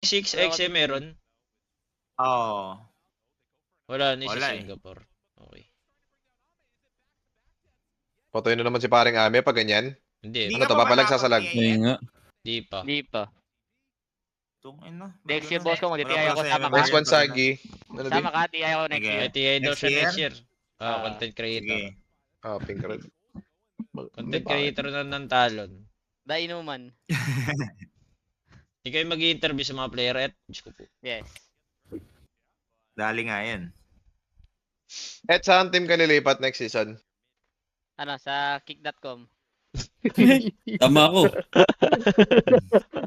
6XM meron? Oo. Wala ni sa Wala eh. Singapore. Okay. Patuloy na naman si paring Ame pag ganyan. Hindi. Ano to, papalag sasalag? Ayun nga. Di pa. Hindi pa. Tungin na. Next year, boss ko, magti-TI ako, sama ka. Next one, Sagi. Ano din? Sama ka, TI ako next Sige. year. May TI daw Next siya year? next year. Content creator. Sige. Pink red. Content creator na ng talon. Dainuman. Ikaw yung mag-i-interview sa mga player at Diyos ko po. Yes. Dali nga yan. At saan team ka nilipat next season? Ano, sa kick.com. Tama ako.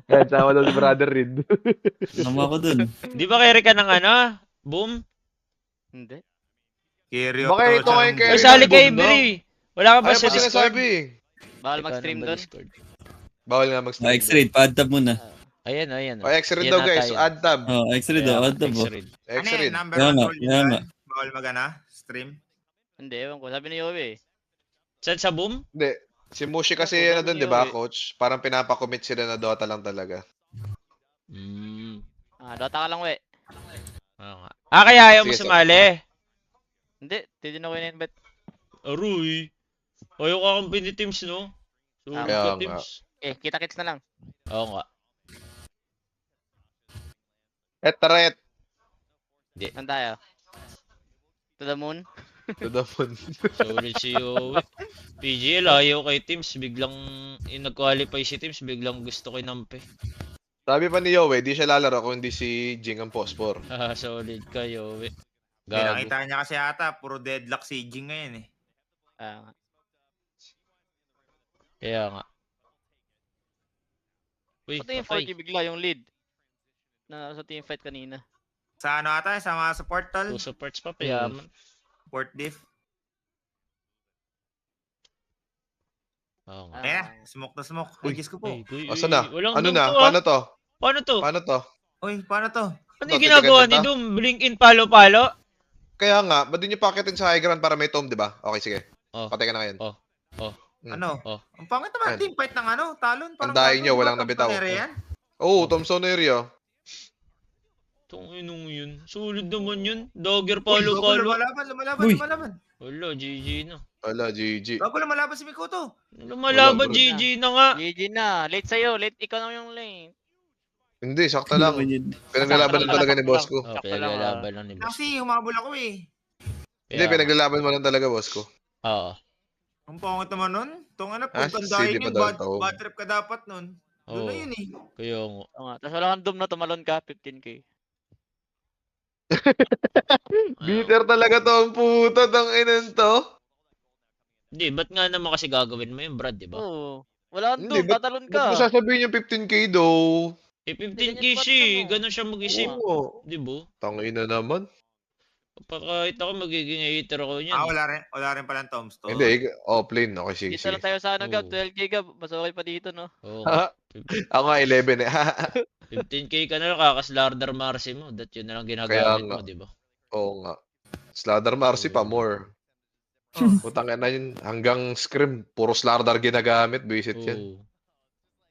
Kahit sama daw si Brother Reed. Tama ako dun. Di ba carry ka ng ano? Boom? Hindi. Kiryo. Baka ito ngayon Ay, Carry sali ng kay Boom, no? Bri. Wala ka ba Ayaw sa pa Discord? sinasabi. Bawal Ikaw mag-stream nang doon. Discord. Bawal nga mag-stream. X-Raid, pa-add tab muna. Ayan, ayan. O, X-Raid Yan daw ata guys. yun. Add tab. Oh, X-Raid daw, add tab mo. X-Raid. Ano yan? X-Raid. Number Yan 1 nga, rule yan nga. yan? Bawal magana? Stream? Hindi, ewan ko. Sabi ni Yowie eh. Saan sa Boom? Hindi. Si Mushi kasi Ako, ano dun, sabi di ba, niyo, coach? Parang pinapakommit sila na Dota lang talaga. Dota ka lang, we. Oo nga. Kaya ayaw mo Sige, sumali. Hindi, hindi na ko in-invite. Aroy. Ayaw ka company teams, no? So, Kaya nga. teams. Kita-kits na lang. Oo nga. Ret. Saan tayo? To the moon? To the moon. Solid si Yowie. PGL, ayaw kay teams. Biglang, nag-qualify si teams, biglang gusto kay Nampe. Sabi pa ni Yowie, di siya lalaro kung hindi si Jing ang Pospor. Solid ka, Yowie. Gago. Nakita niya kasi ata, puro deadlock si Jing ngayon eh. Kaya nga. Uy, Pati yung 40 bigla yung lead. Na sa team fight kanina. Sa ano ata, sa mga support tol? Two supports pa, payaman. Support diff. Oo nga. Smoke na smoke. Uy. Ay, Diyos ko po. Asa na? Walang Ano Doom na? to, Paano to? Paano to? Paano to? Uy, paano to? Ano Ito, yung ginagawa ni titigan na Doom? Blink in, palo-palo? Kaya nga, ba't di nyo pakitin sa high ground para may tomb, di ba? Okay, sige. Oh. Patay ka na ngayon. Ano? Oh. Ang pangit naman, Yan. team fight ng ano, talon. Ang dayo nyo, walang nabitaw. Oo, Thompson area. Itong inong yun. Solid naman yun. Dogger Uy, bago palo-palo. lumalaban. Wala, GG na. Wala, GG. Bago lumalaban si Mikoto. Lumalaban, Wala, bro. GG na nga. GG na. Late sa'yo. Late ikaw na yung late. Hindi, sakto lang. Pinaglalaban lang talaga ni boss ko. Okay, lalaban lang ni boss. Kasi humabol ako eh. Hindi, pinaglalaban mo lang talaga boss ko. Oo. Ang pangit naman nun. Itong ano, Ah, pagkandahin CD pa yun, daw bad, tao. bad trip ka dapat nun. Doon Oo. na yun eh. Kaya nga. Tapos wala kang doom na tumalon ka. 15k. Bitter talaga to ang puta ng inan to. Hindi, ba't nga naman kasi gagawin mo yun, Brad, di ba? Oo. Wala kang Hindi, doom. ba't Tatalon Ba't mo ka. sasabihin yung 15k though? 15k Ganyan siya eh. ba't Ganun siya mag-isip. Oo. Di ba? Tangina naman. Kahit ako magiging hater ako niyan. Wala rin palang tombstone. Hindi, offlane. Okay, sige, Dito lang sige. tayo sa ano, Gab. Oo. 12k, Gab. Mas okay pa dito, no? Oo. Ako nga 11 eh. 15k ka na lang, kakaslardar Marcy mo. That yun na lang ginagamit nga. mo, di ba? Oo nga. Slardar Marcy pa, more. Oh. Putang ina yun. Hanggang scrim, puro Slardar ginagamit. Visit yan. Oo.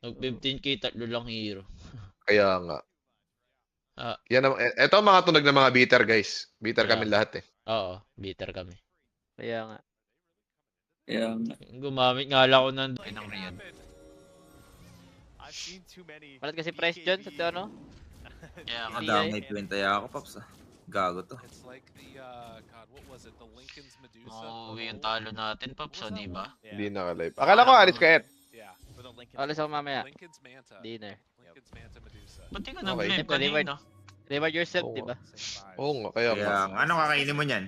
Nag 15k, tatlo lang hero. Kaya nga. Ah. Ito ang mga tunog ng mga beater, guys. Beater Yeah. kami lahat eh. Oo, bitter kami. Kaya nga. Kaya nga. Gumamit nga lang ako ng ng Rian. Malat kasi price dyan sa ano? Kaya nga. Madamay kwenta ako, Pops. Gago to. Uuwi yung talo natin, Pops, di ba? Hindi naka-live. Akala ko alis ka, Ed. Alis ako mamaya. Dinner. Ba't di ka Okay. nag-live Siyempre, kanina? Reward yourself, Oo. di ba? Oo nga, kaya nga. Kaya, ano kakainin mo niyan?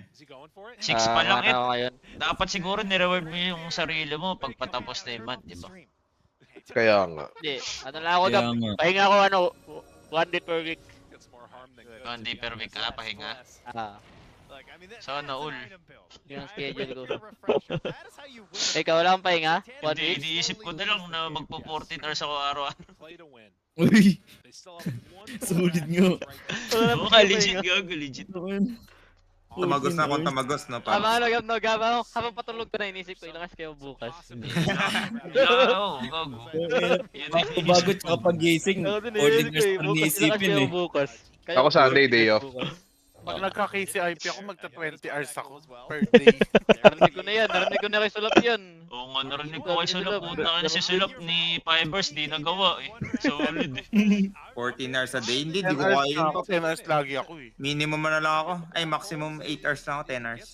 6 pa lang, Ed. Ako ngayon. Dapat siguro nireward mo yung sarili mo pag patapos na yung month, di ba? Kaya nga. Hindi. Ano lang ako, Kaya Gab. nga. Pahinga ako, ano, 1 day per week. Hindi per week ka, pahinga. Sana all. Yun ang schedule ko. Ikaw, wala kang pahinga? 1 Hindi, week? iniisip ko na lang na magpo 14 hours ako araw-araw. Uy! Solid nga. Wala Oo kang ka, legit pahinga. gago, legit. Tamagos na akong tamagos, no? Tama Paps. ano, Gab, no, Gab, habang patulog ko na inisip ko, ilang kayo bukas. Oo, gago. Bago tsaka pag-gising, Ako din ordinary inisip ko, na bukas, ilang iniisipin kayo eh. bukas. Kayo Ako Sunday, bukas, day off. bukas. Pag nagka-KCIP ako, magta-20 hours ako per day. Narinig ko na kay Sulap yan. Oo nga, narinig ko kay Sulap. Puta ka na si Sulap ni Fibers, di nagawa eh. Solid eh. 14 hours a day. Hindi, 10 di ko hours kaya na yun, ako, Paps. 10 hours lagi ako eh. Minimum na lang ako. Ay, maximum 8 hours lang ako, 10 hours.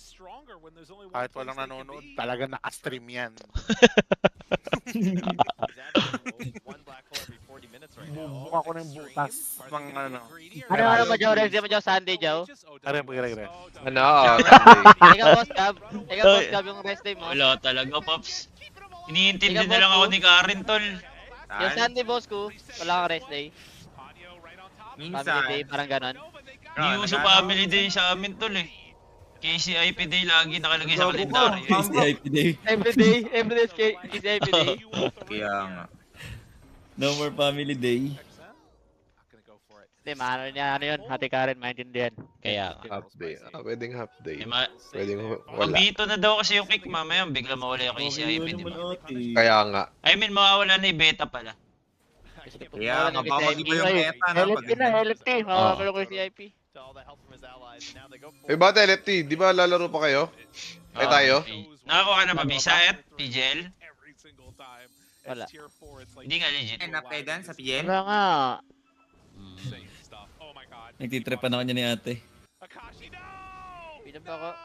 Kahit walang nanonood, talaga naka-stream yan. Bubuka ko ng butas ng ano. Ano mo, Joe? Rest mo, Joe? Sunday, Joe? Are, pagkira. Ano? Sunday. Ikaw, Boss Gab. Ikaw, Boss Gab, yung rest day mo. Wala talaga, Pops. Iniintindi na lang ako ni Karen, tol. Yung Sunday, boss ko, wala kang rest day. Family day, Minsan. parang ganon. Hindi uso family day sa amin, tol eh. KCIP day lagi nakalagay sa kalendaryo. KCIP day. Every day is KCIP day. Kaya nga. No more family day. Hindi, maano niya, ano yun, hati ka rin, maintindihan. Kaya, Half day. Pwedeng half day. eh, Pwedeng wala. mabito na daw kasi yung kick mamaya, bigla mawala yung KCIP, di ba? Kaya nga. I mean, mawawala na yung beta pala. Kaya nga, baka mag-iba yung meta, no? LFT na, LFT. Makakalo ko yung CIP. Eh, ba LFT? Di ba lalaro pa kayo? Ay tayo? Nakakuha ka na ba, Bisa at PGL? Wala. Hindi nga legit. Ay, napedan sa PN? Wala nga. Nagtitripan ako niya ni ate.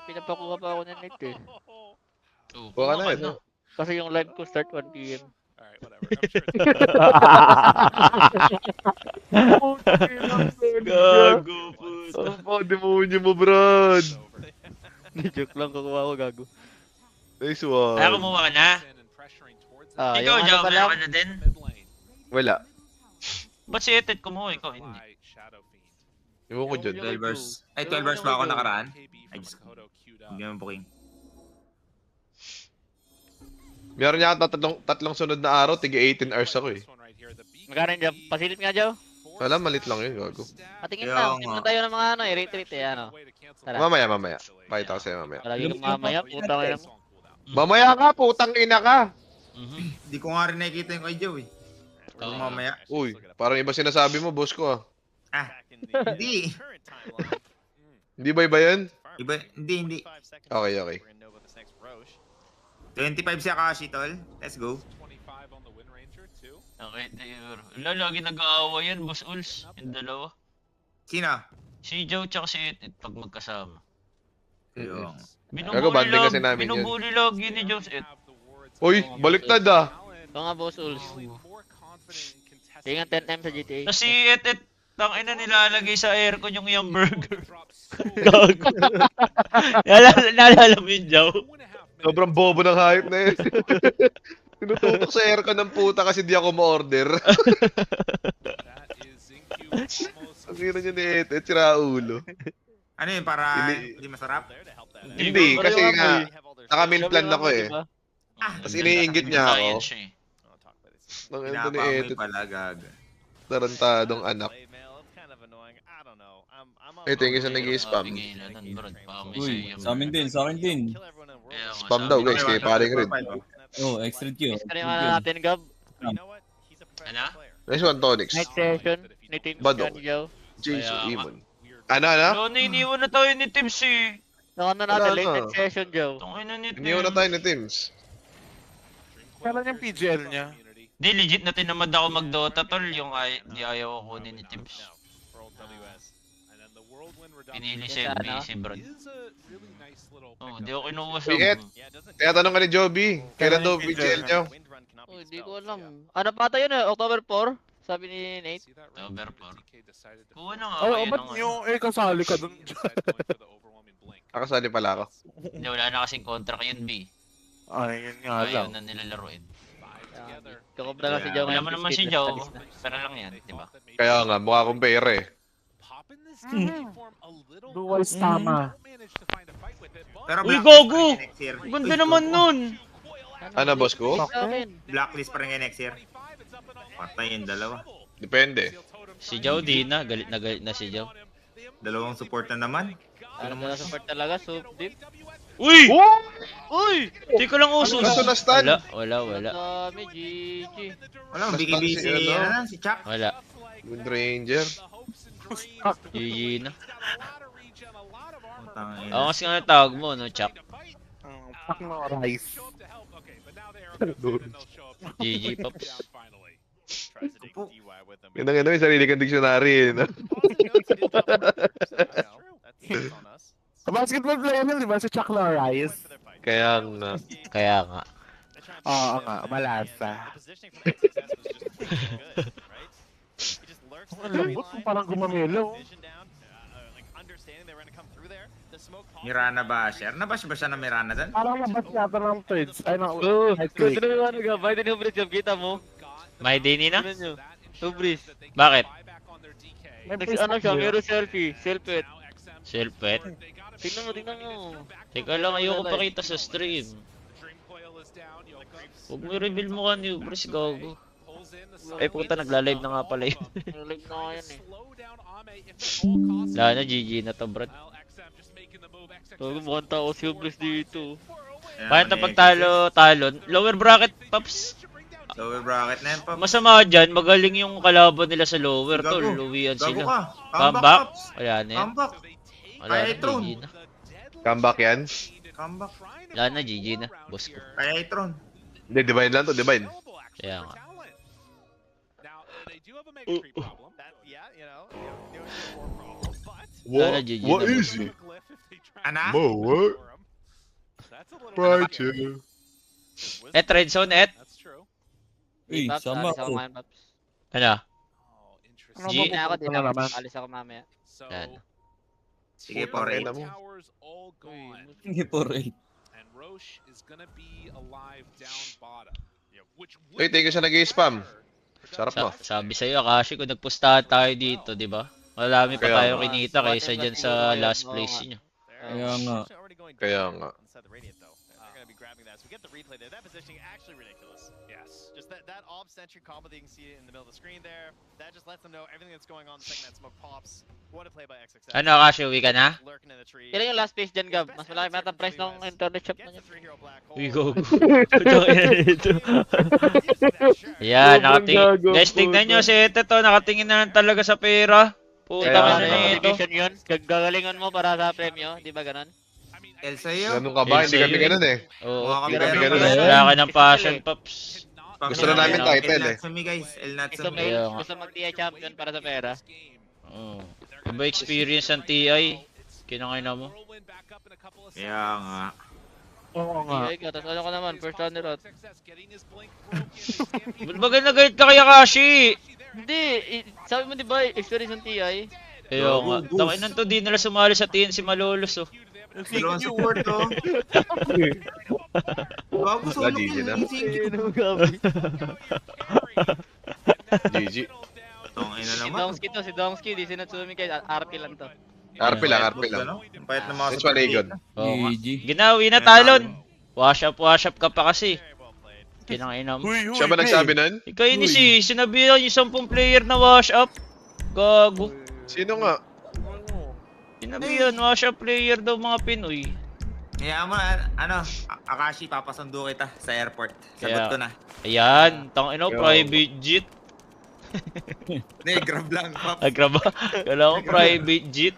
Pinapakuha pa ako ng net eh. Oo, Kuha ka na kuha yun. no? Kasi yung live ko start 1 PM. Gago, puto. Oh, demonyo mo, Brad. Joke lang, kukuha ko gago. Nice one. Kaya kumuha ka na? Ah, Ikaw, yung ano Joe, pa meron lang, ka na din? Wala. Ba't si Etet kumuha? Ikaw, hindi. Iwan ko dyan. 12 hours. Ay, 12 hours ba ako nakaraan? Ay, Diyos ko. Hindi naman booking. Meron niya tatlong sunod na araw, tige 18 hours ako eh. magkano dyan? Pasilip nga, Joe. Wala, malit lang yun, gago. Patingin Kaya lang. nga. Tingnan tayo ng mga ano, rate eh, ano. Tara. Mamaya. Pakita ko sa'yo mamaya. Palagi kang mamaya, puta kayo. Mamaya ka, putang ina ka! Mhm. Hindi ko nga rin nakikita yung kay Joe eh. Pero Oo. mamaya. Uy, parang iba sinasabi mo, boss ko ah. Ah, hindi. Hindi ba iba yan? Iba, hindi. Okay. 25 si Akashi, tol. Let's go. Okay, Taylor. Wala, lagi nag-aawa yan, Boss Uls. Yung dalawa. Sino? Si Joe tsaka si Etet pag magkasama. Yung. Gago, banding kasi namin yun. Binubuli lagi ni Joe si Et. Uy, baliktad ah. Ito nga, boss Uls. Tingnan 10M sa GTA. Tapos si Etet, tangina nilalagay sa aircon yung iyang burger. Gago. Naalala mo yun, Joe? Sobrang bobo ng hype na yun. Tinututok sa aircon ng puta kasi di ako ma-order. Ang hina niya ni Ete, sira ulo. Ano yun, para Hindi. hindi masarap? Hindi, kasi nga, naka-meal plan ako eh. Ah, Tapos iniinggit niya ako. Science siya eh. Nang ito ni pinapaamoy Ete, pala, gaga. tarantadong anak. Eh, thank you sa nag-i-spam. Papigilan nun, bro. Paamoy Uy, sa'yo. sa amin din, sa akin din. Kaya nga, Spam sabi daw ko, guys, kay paring rin. Oh, extra Q. Ano yung ano natin, Gab? Ano? Nice one, Tonix. Night session ni Team Badok. Scott, Joe. Jason, Kaya nga. Imon. Ano? Ano, iniwan na tayo ni Tims eh. Naka na natin, Wala late na. night session, Joe. Tungina ni Tims. Iniwan na tayo ni Teams. Kailan yung PGL niya? Di, legit na tinamad ako mag-Dota, tol. Yung di ayaw ko kunin ni Tims. Pinili si Ano? LBC, bro. Oh, di ako kinuha sa... Piet. Kaya tanong ka ni Joby, kailan daw PGL nyo? Oh, hindi ko alam. Ano pa tayo na? October 4? Sabi ni Nate. October 4. Kuha na nga Ay, kayo ba't ng ano. yung kasali ka dun? Nakasali pala ako. Hindi, wala na kasing contract yun, B. Ay, yun nga Ayaw lang. na nilalaruin. Kakobra lang si Joe. Wala ngayon, mo naman 15 si na Joe. alis na. Pero lang yan, di ba? Kaya nga, mukha kong pera eh. Dual tama. Pero Uy, blacklist gago! pa rin next year. Ganda Uy, naman gago. nun! Ano, boss ko? Sa akin. Blacklist pa rin kayo next year. Patay yung dalawa. Depende. Si Joe di na, galit na si Joe. Dalawang support na naman. Ano na support talaga, soup dip. Uy! Uy! Teka lang, usos. Gusto na stun. Wala. Dami, GG. Wala, bigi-bigi Si ano? si Chuck. Wala. Moon Ranger. GG na. Putang ina. Ako kasi nga tawag mo, no, Chuck? Fuck no, rice. GG, Pops. Yun ang yung sarili kang dictionary. No? Sa basketball player yun, di ba? Si Chuck Norris. Kaya nga. Oo nga, malasa. Ang lambot kung parang gumamelo. Mirana Basher. Nabash ba siya ng Mirana doon? Parang labas yata ng thirds. Ay, ng high Kung click. sino yung ano ka, Biden yung bridge, kita mo. May dini na? Tignan nyo. Subris. Bakit? Ano siya, meron selfie. Selfie. Selfet? Tignan mo. Teka lang, ayoko pakita sa stream. Huwag mo i-reveal mo ka niyo, Bruce, gago. Ay, puta, nagla-live na nga pala yun. Live na nga yan eh. Wala na, GG na to, bro. Huwag mukhang tao si Subris dito. Bakit na pagtalo, talon? Lower bracket, Pops. Lower bracket na yan, Pop. Masama dyan, magaling yung kalaban nila sa lower, Gago. tol. Luwian Gago sila. ka. Comeback? Pops. Wala na yan. Comeback. Wala na, Kaya i-throne. GG na. Comeback yan. Comeback. Wala na, GG na, boss ko. Kaya i-throne. Hindi, divine lang to, divine. Kaya nga. Wala, GG na, boss ko. Ana? what? Right here. Red zone, Uy, Paps, sama alis ako ako. ngayon, Paps. Ano? Ano G? ba- Hindi na ako, di ano na naman? ako. Alis ako mamaya. Yan. Sige po, Ray. Tangina mo. Sige po, Ray. Uy, thank you sa nag-i-spam. Sarap mo. Sabi sa'yo, Akashi, kung nagpustahan tayo dito, di ba? Marami pa Kaya tayo nga. kinita kaysa dyan sa last place nyo. Kaya nga. Kaya nga. So we get the replay there. That positioning actually ridiculous. Yes. Just that ob sentry combo that you can see in the middle of the screen there. That just lets them know everything that's going on the second that smoke pops. What a play by XXX. Ano, Akashi, uwi ka na? Lurking in the tree. Kailan yung last place dyan, Gab? Mas malaki mata ang price ng internet shop na Gets yun. a 3-hero black hole. Uy, go. Yan, nakatingin. Guys, tignan nyo si Ete to, nakatingin na lang talaga sa pera. Puta Kaya ka nga. na nito. Motivation yun. Gagalingan mo para sa premyo. Di ba ganon? El sa'yo. Ganun ka ba? Hindi kami ganun eh. Oo, Mukha kang Hindi kami pera, ganun guys. eh. wala ka ng passion, Pops. Gusto na namin title, El eh. Natsumi, guys. El Gusto Natsumi. Kaya nga. gusto mag-TI champion para sa pera. Oo. Iba experience ng TI. Kinangay na mo. Kaya nga. Oo nga. TI ka, tapos ano ka naman, first round nilot. Ba't ba galit ka kay Akashi? Hindi, sabi mo di ba, experience ng TI? Kaya nga. Takinan to, di nila sumali sa TNC Malolos, oh. Dalawang support, oh. Bago Wala, solo GG na. kill. GG. Tangina Si naman. Dongsky to, si Dongsky, di si Natsumi kay RP lang to. RP lang, RP lang. Ano? Ang payat ng mga Next one, Egon. Oo nga. GG. Ginawi na talon. Wash up ka pa kasi. Kinangay na mo. Siya ba nagsabi nun? Ikaw yun si, sinabihan yung 10 player na wash up. Gago. Sino nga? Sinabihan, wash up player daw mga Pinoy. Kaya mo, ano, Akashi, papasundo kita sa airport. Kaya- Sagot ko na. Ayan, tangina Yo. private jet. Hindi, grab lang, Pops. Agraba. Kala ko private jet.